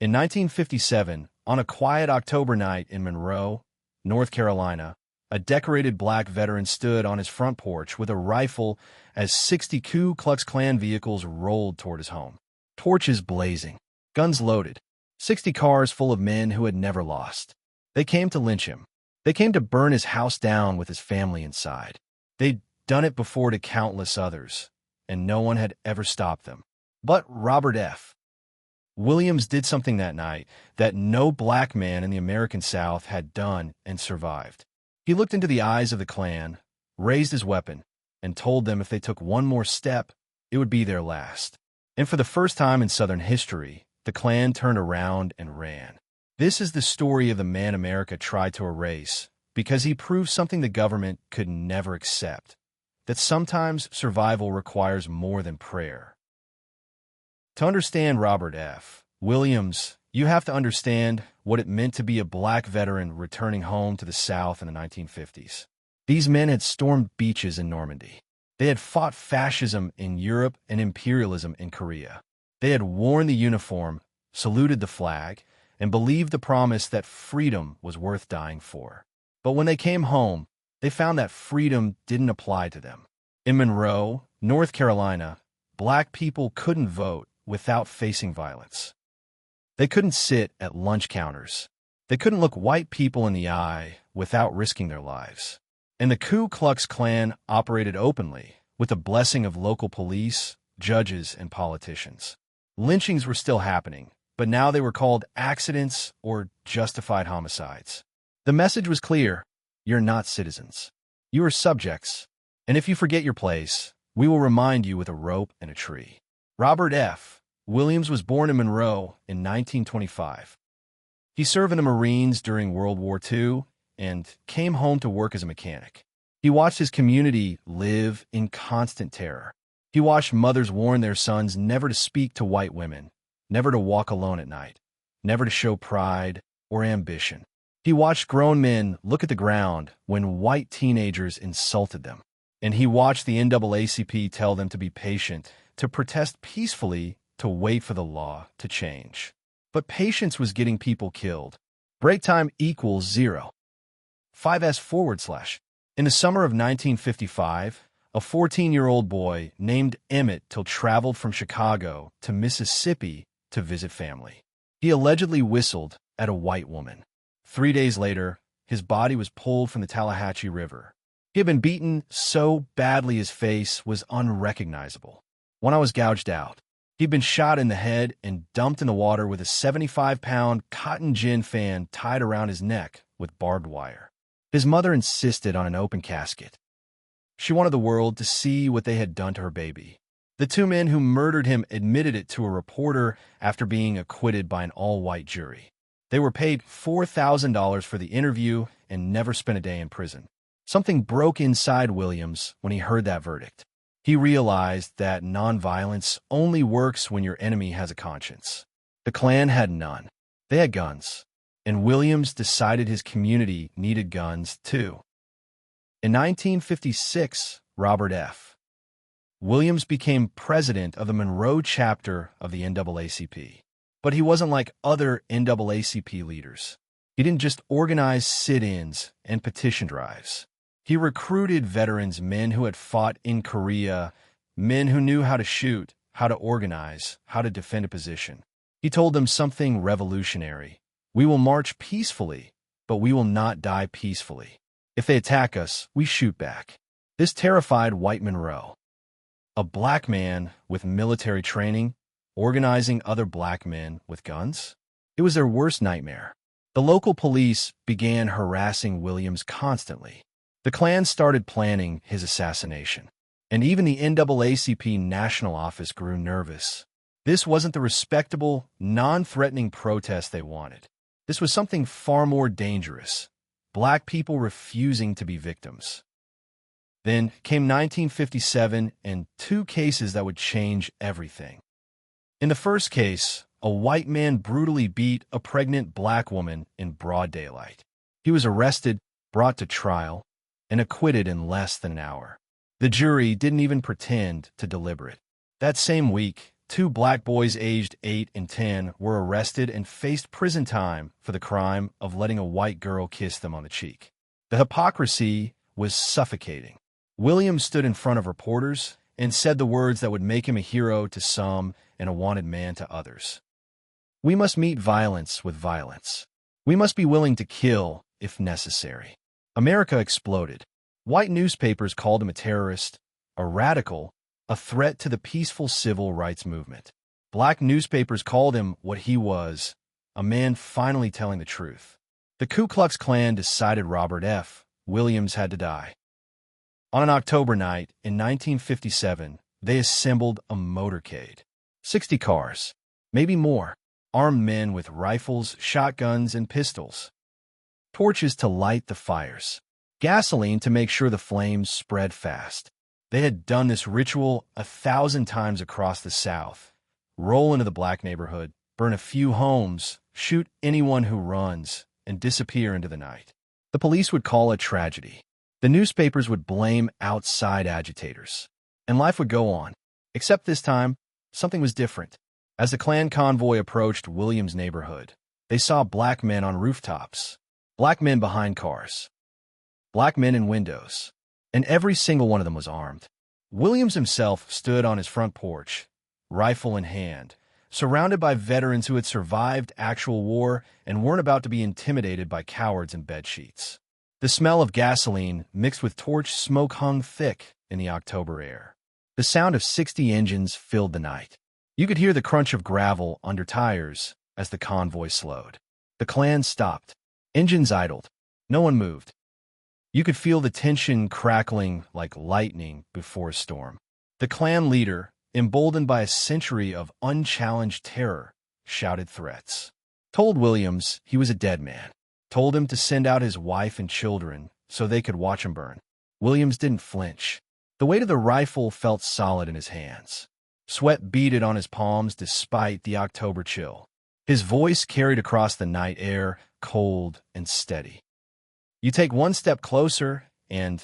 In 1957, on a quiet October night in Monroe, North Carolina, a decorated black veteran stood on his front porch with a rifle as 60 Ku Klux Klan vehicles rolled toward his home. Torches blazing, guns loaded, 60 cars full of men who had never lost. They came to lynch him. They came to burn his house down with his family inside. They'd done it before to countless others, and no one had ever stopped them. But Robert F. Williams did something that night that no black man in the American South had done and survived. He looked into the eyes of the Klan, raised his weapon, and told them if they took one more step, it would be their last. And for the first time in Southern history, the Klan turned around and ran. This is the story of the man America tried to erase because he proved something the government could never accept, that sometimes survival requires more than prayer. To understand Robert F. Williams, you have to understand what it meant to be a black veteran returning home to the South in the 1950s. These men had stormed beaches in Normandy. They had fought fascism in Europe and imperialism in Korea. They had worn the uniform, saluted the flag, and believed the promise that freedom was worth dying for. But when they came home, they found that freedom didn't apply to them. In Monroe, North Carolina, black people couldn't vote without facing violence. They couldn't sit at lunch counters. They couldn't look white people in the eye without risking their lives. And the Ku Klux Klan operated openly, with the blessing of local police, judges, and politicians. Lynchings were still happening, but now they were called accidents or justified homicides. The message was clear: you're not citizens. You are subjects, and if you forget your place, we will remind you with a rope and a tree. Robert F. Williams was born in Monroe in 1925. He served in the Marines during World War II and came home to work as a mechanic. He watched his community live in constant terror. He watched mothers warn their sons never to speak to white women, never to walk alone at night, never to show pride or ambition. He watched grown men look at the ground when white teenagers insulted them. And he watched the NAACP tell them to be patient, to protest peacefully, to wait for the law to change. But patience was getting people killed. Break time equals 0. 5s/. In the summer of 1955, a 14-year-old boy named Emmett Till traveled from Chicago to Mississippi to visit family. He allegedly whistled at a white woman. 3 days later, his body was pulled from the Tallahatchie River. He had been beaten so badly his face was unrecognizable. One eye was gouged out. He'd been shot in the head and dumped in the water with a 75-pound cotton gin fan tied around his neck with barbed wire. His mother insisted on an open casket. She wanted the world to see what they had done to her baby. The two men who murdered him admitted it to a reporter after being acquitted by an all-white jury. They were paid $4,000 for the interview and never spent a day in prison. Something broke inside Williams when he heard that verdict. He realized that nonviolence only works when your enemy has a conscience. The Klan had none. They had guns, and Williams decided his community needed guns too. In 1956, Robert F. Williams became president of the Monroe chapter of the NAACP. But he wasn't like other NAACP leaders. He didn't just organize sit-ins and petition drives. He recruited veterans, men who had fought in Korea, men who knew how to shoot, how to organize, how to defend a position. He told them something revolutionary. We will march peacefully, but we will not die peacefully. If they attack us, we shoot back. This terrified white Monroe. A black man with military training, organizing other black men with guns? It was their worst nightmare. The local police began harassing Williams constantly. The Klan started planning his assassination, and even the NAACP national office grew nervous. This wasn't the respectable, non-threatening protest they wanted. This was something far more dangerous: black people refusing to be victims. Then came 1957 and two cases that would change everything. In the first case, a white man brutally beat a pregnant black woman in broad daylight. He was arrested, brought to trial, and acquitted in less than an hour. The jury didn't even pretend to deliberate. That same week, two black boys aged 8 and 10 were arrested and faced prison time for the crime of letting a white girl kiss them on the cheek. The hypocrisy was suffocating. Williams stood in front of reporters and said the words that would make him a hero to some and a wanted man to others. "We must meet violence with violence. We must be willing to kill if necessary." America exploded. White newspapers called him a terrorist, a radical, a threat to the peaceful civil rights movement. Black newspapers called him what he was, a man finally telling the truth. The Ku Klux Klan decided Robert F. Williams had to die. On an October night in 1957, they assembled a motorcade. 60 cars, maybe more, armed men with rifles, shotguns, and pistols. Torches to light the fires. Gasoline to make sure the flames spread fast. They had done this ritual 1,000 times across the South. Roll into the black neighborhood, burn a few homes, shoot anyone who runs, and disappear into the night. The police would call it tragedy. The newspapers would blame outside agitators. And life would go on. Except this time, something was different. As the Klan convoy approached Williams' neighborhood, they saw black men on rooftops, black men behind cars, black men in windows, and every single one of them was armed. Williams himself stood on his front porch, rifle in hand, surrounded by veterans who had survived actual war and weren't about to be intimidated by cowards in bedsheets. The smell of gasoline mixed with torch smoke hung thick in the October air. The sound of 60 engines filled the night. You could hear the crunch of gravel under tires as the convoy slowed. The Klan stopped. Engines idled. No one moved. You could feel the tension crackling like lightning before a storm. The Klan leader, emboldened by a century of unchallenged terror, shouted threats. Told Williams he was a dead man. Told him to send out his wife and children so they could watch him burn. Williams didn't flinch. The weight of the rifle felt solid in his hands. Sweat beaded on his palms despite the October chill. His voice carried across the night air, cold and steady. You take one step closer, and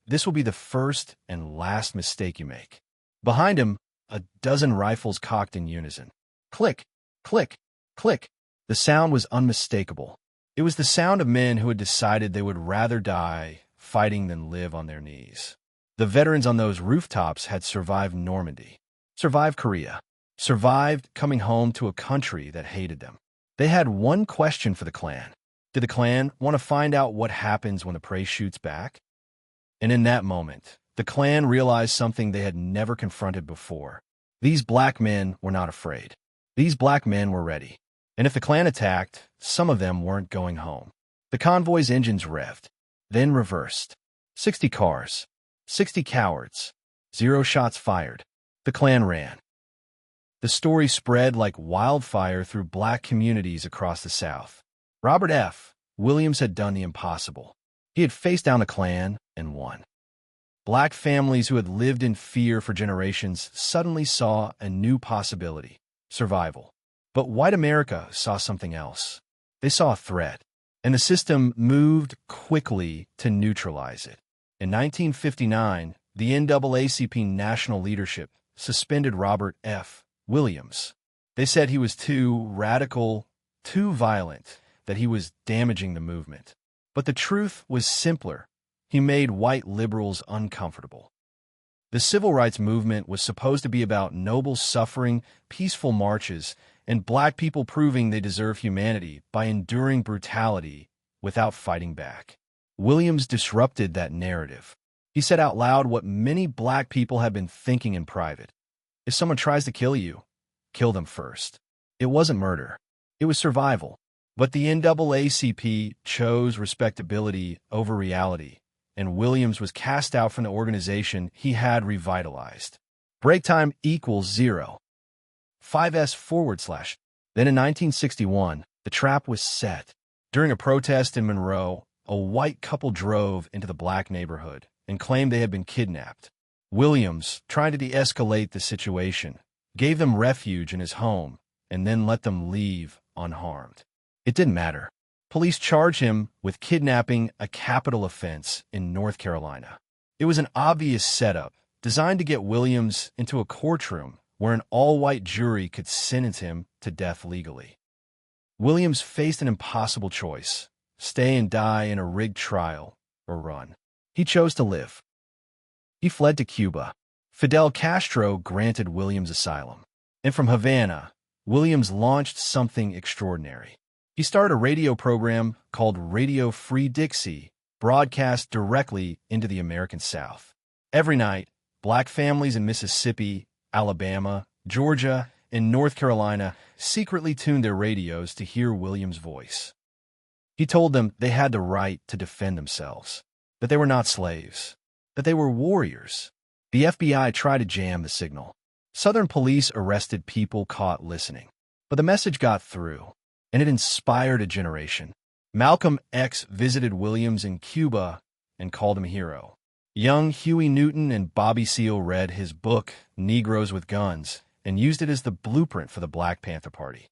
this will be the first and last mistake you make. Behind him, a dozen rifles cocked in unison. Click, click, click. The sound was unmistakable. It was the sound of men who had decided they would rather die fighting than live on their knees. The veterans on those rooftops had survived Normandy, survived Korea, survived coming home to a country that hated them. They had one question for the Klan. Did the Klan want to find out what happens when the prey shoots back? And in that moment, the Klan realized something they had never confronted before. These black men were not afraid. These black men were ready. And if the Klan attacked, some of them weren't going home. The convoy's engines revved, then reversed. 60 cars, 60 cowards, 0 shots fired. The Klan ran. The story spread like wildfire through black communities across the South. Robert F. Williams had done the impossible. He had faced down the Klan and won. Black families who had lived in fear for generations suddenly saw a new possibility: survival. But white America saw something else. They saw a threat, and the system moved quickly to neutralize it. In 1959, the NAACP national leadership suspended Robert F. Williams. They said he was too radical, too violent, that he was damaging the movement. But the truth was simpler. He made white liberals uncomfortable. The civil rights movement was supposed to be about noble suffering, peaceful marches, and black people proving they deserve humanity by enduring brutality without fighting back. Williams disrupted that narrative. He said out loud what many black people had been thinking in private. If someone tries to kill you, kill them first. It wasn't murder. It was survival. But the NAACP chose respectability over reality, and Williams was cast out from the organization he had revitalized. Break time equals 0. 5S/. Then in 1961, the trap was set. During a protest in Monroe, a white couple drove into the black neighborhood and claimed they had been kidnapped. Williams, trying to de-escalate the situation, gave them refuge in his home and then let them leave unharmed. It didn't matter. Police charged him with kidnapping, a capital offense in North Carolina. It was an obvious setup, designed to get Williams into a courtroom where an all-white jury could sentence him to death legally. Williams faced an impossible choice: stay and die in a rigged trial, or run. He chose to live. He fled to Cuba. Fidel Castro granted Williams asylum. And from Havana, Williams launched something extraordinary. He started a radio program called Radio Free Dixie, broadcast directly into the American South. Every night, black families in Mississippi, Alabama, Georgia, and North Carolina secretly tuned their radios to hear Williams' voice. He told them they had the right to defend themselves, that they were not slaves, that they were warriors. The FBI tried to jam the signal. Southern police arrested people caught listening. But the message got through, and it inspired a generation. Malcolm X visited Williams in Cuba and called him a hero. Young Huey Newton and Bobby Seale read his book, Negroes with Guns, and used it as the blueprint for the Black Panther Party.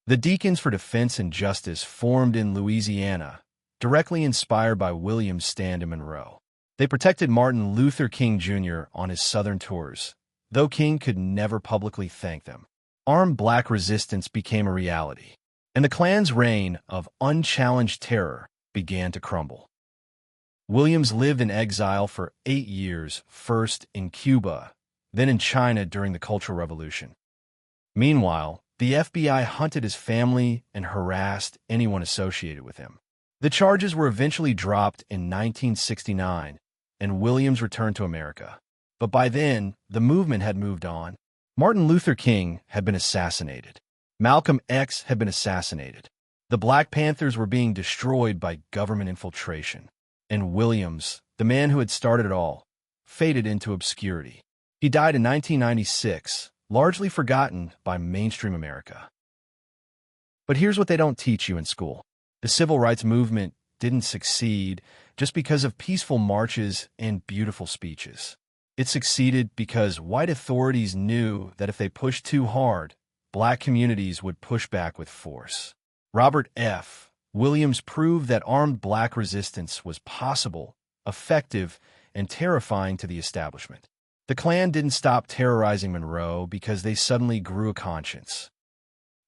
The Deacons for Defense and Justice formed in Louisiana, directly inspired by Williams' stand in Monroe. They protected Martin Luther King Jr. on his Southern tours, though King could never publicly thank them. Armed black resistance became a reality, and the Klan's reign of unchallenged terror began to crumble. Williams lived in exile for 8 years, first in Cuba, then in China during the Cultural Revolution. Meanwhile, the FBI hunted his family and harassed anyone associated with him. The charges were eventually dropped in 1969, and Williams returned to America. But by then, the movement had moved on. Martin Luther King had been assassinated. Malcolm X had been assassinated. The Black Panthers were being destroyed by government infiltration. And Williams, the man who had started it all, faded into obscurity. He died in 1996, largely forgotten by mainstream America. But here's what they don't teach you in school. The civil rights movement didn't succeed just because of peaceful marches and beautiful speeches. It succeeded because white authorities knew that if they pushed too hard, black communities would push back with force. Robert F. Williams proved that armed black resistance was possible, effective, and terrifying to the establishment. The Klan didn't stop terrorizing Monroe because they suddenly grew a conscience.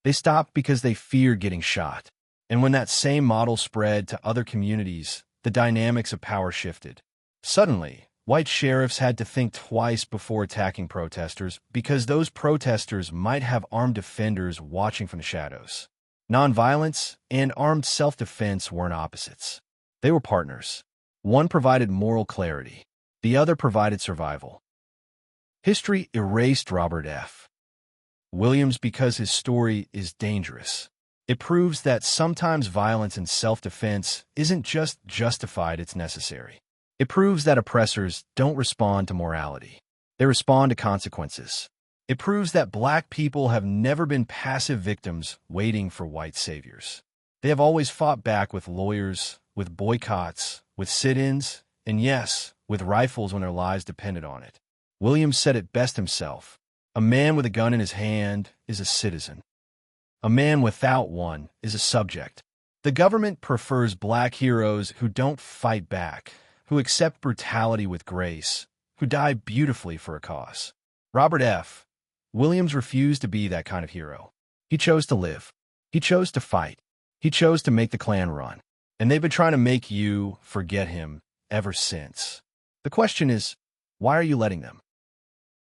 They stopped because they feared getting shot. And when that same model spread to other communities, the dynamics of power shifted. Suddenly, white sheriffs had to think twice before attacking protesters because those protesters might have armed defenders watching from the shadows. Nonviolence and armed self-defense weren't opposites. They were partners. One provided moral clarity. The other provided survival. History erased Robert F. Williams because his story is dangerous. It proves that sometimes violence and self-defense isn't just justified, it's necessary. It proves that oppressors don't respond to morality. They respond to consequences. It proves that black people have never been passive victims waiting for white saviors. They have always fought back with lawyers, with boycotts, with sit-ins, and yes, with rifles when their lives depended on it. Williams said it best himself: "A man with a gun in his hand is a citizen. A man without one is a subject." The government prefers black heroes who don't fight back, who accept brutality with grace, who die beautifully for a cause. Robert F. Williams refused to be that kind of hero. He chose to live. He chose to fight. He chose to make the Klan run. And they've been trying to make you forget him ever since. The question is, why are you letting them?